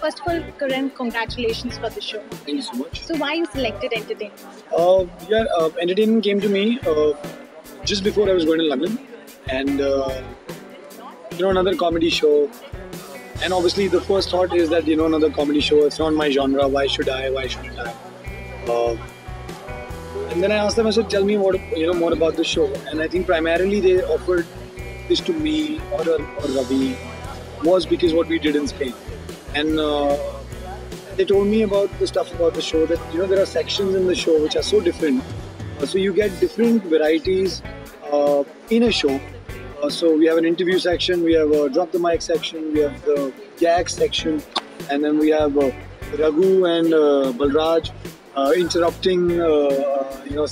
first of all, Karan, congratulations for the show. Thank you so much. So why you selected entertainment? Entertainment came to me just before I was going to London, and another comedy show. And obviously, the first thought is that another comedy show. It's not my genre. Why should I? Why shouldn't I? Uh, and then I asked them. I said, "Tell me more about the show." And I think primarily they offered this to me or Ravi was because what we did in Spain, and they told me about the stuff about the show that there are sections in the show which are so different. So you get different varieties in a show. So we have an interview section, we have a drop the mic section, we have the gag section, and then we have Raghu and Balraj interrupting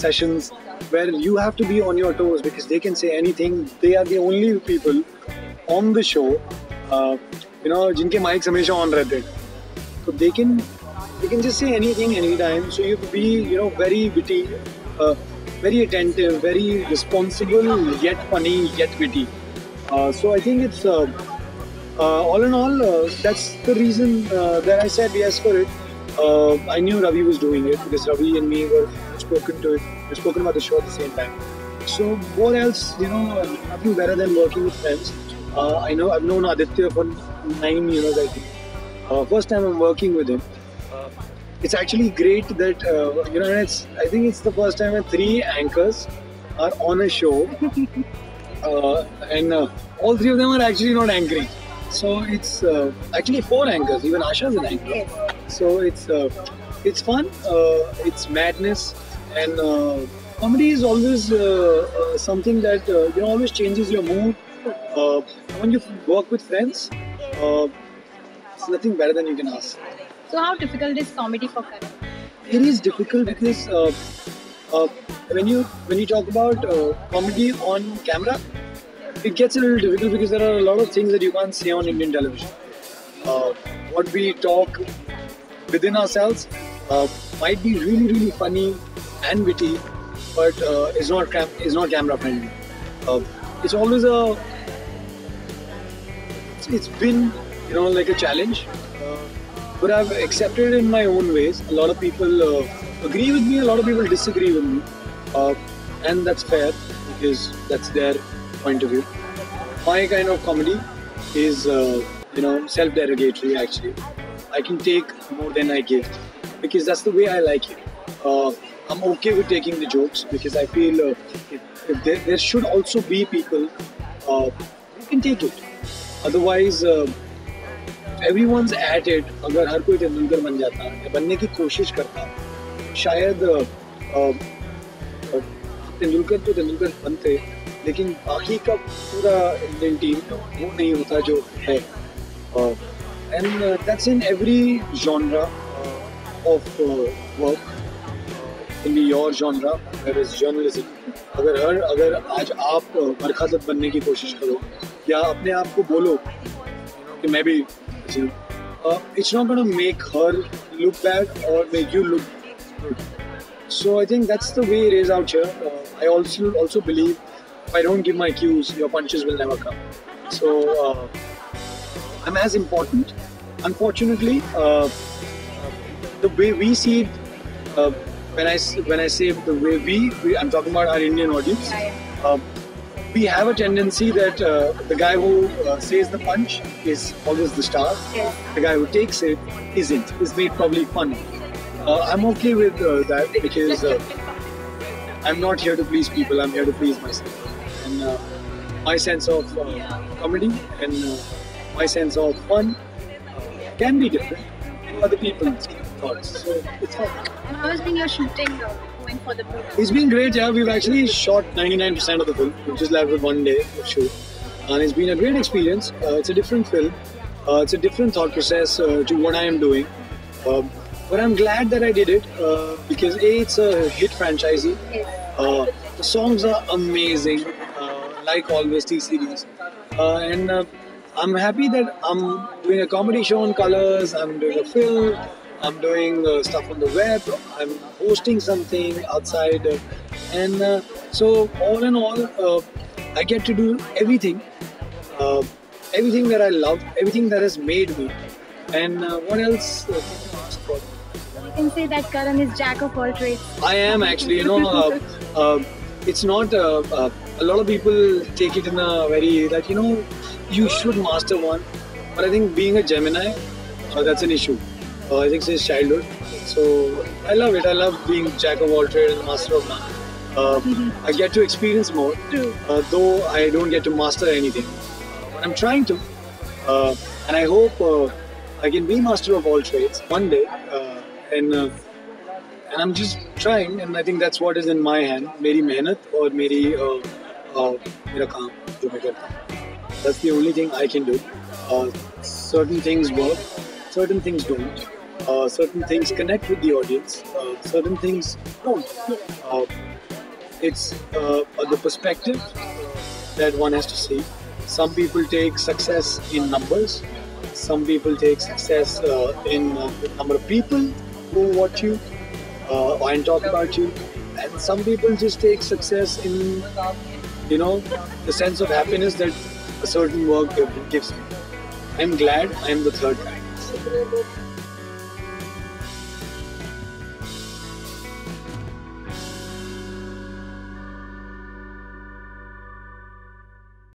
sessions where you have to be on your toes because they can say anything. They are the only people on the show, जिनके mics हमेशा on रहते हैं. So they can just say anything anytime. So you have to be very witty. Very attentive, very responsible, yet funny, yet witty. So I think it's all in all, that's the reason that I said yes for it. I knew Ravi was doing it because Ravi and me were spoken about the show at the same time. So what else? Nothing better than working with friends. I've known Aditya for 9 years, I think. First time I'm working with him. It's actually great that I think it's the first time that 3 anchors are on a show, and all 3 of them are actually not anchoring. So it's actually 4 anchors. Even Asha is an anchor. So it's fun. It's madness, and comedy is always something that always changes your mood. When you work with friends, it's nothing better than you can ask. So how difficult is comedy for Karan? It is difficult because when you talk about comedy on camera, it gets a little difficult because there are a lot of things that you can't say on Indian television. What we talk within ourselves might be really, really funny and witty, but is not camera friendly. It's always it's been like a challenge. But I've accepted it in my own ways. A lot of people agree with me, a lot of people disagree with me. And that's fair because that's their point of view. My kind of comedy is, self-derogatory actually. I can take more than I give because that's the way I like it. I'm okay with taking the jokes because I feel if there should also be people who can take it. Otherwise, everyone's at it. अगर हर कोई तेंदुलकर बन जाता है बनने की कोशिश करता शायद तेंदुलकर तो तेंदुलकर बनते लेकिन बाकी का पूरा इंडियन टीम वो नहीं होता जो है. And that's in every genre of work. Can be your genre, there is journalism. अगर आज आप बरखादत बनने की कोशिश करो या अपने आप को बोलो कि मैं भी it's not going to make her look bad or make you look good. So I think that's the way it is out here. I also believe if I don't give my cues, your punches will never come. So I'm as important. Unfortunately, the way we see it, when I say the way we I'm talking about our Indian audience. We have a tendency that the guy who says the punch is always the star. Yes. The guy who takes it isn't. Is made probably funny. I'm okay with that because I'm not here to please people. I'm here to please myself. And my sense of comedy and my sense of fun can be different to other people's thoughts. So it's fun. And how has been your shooting going for the program? It's been great, yeah. We've actually shot 99% of the film. We've just left with 1 day of shoot. And it's been a great experience. It's a different film. It's a different thought process to what I am doing. But I'm glad that I did it because A, it's a hit franchisee. The songs are amazing, like always, T-Series. And I'm happy that I'm doing a comedy show on Colors, I'm doing a film, I'm doing stuff on the web, I'm hosting something outside. And so all in all, I get to do everything. Everything that I love, everything that has made me. And what else? Can you ask for? You can say that Karan is jack of all trades. I am actually, it's not. A lot of people take it in a very that you should master one, but I think being a Gemini, that's an issue. I think since childhood, so I love it. I love being jack of all trades and master of none. I get to experience more, True. though I don't get to master anything. But I'm trying to, and I hope I can be master of all trades one day. And I'm just trying, and I think that's what is in my hand. मेरी मेहनत और मेरा काम जो मैं करता हूँ. That's the only thing I can do. Certain things work, certain things don't. Certain things connect with the audience. Certain things don't. It's the perspective that one has to see. Some people take success in numbers. Some people take success in the number of people who watch you and talk about you. And some people just take success in, the sense of happiness that a certain work gives me. I'm glad I'm the third kind.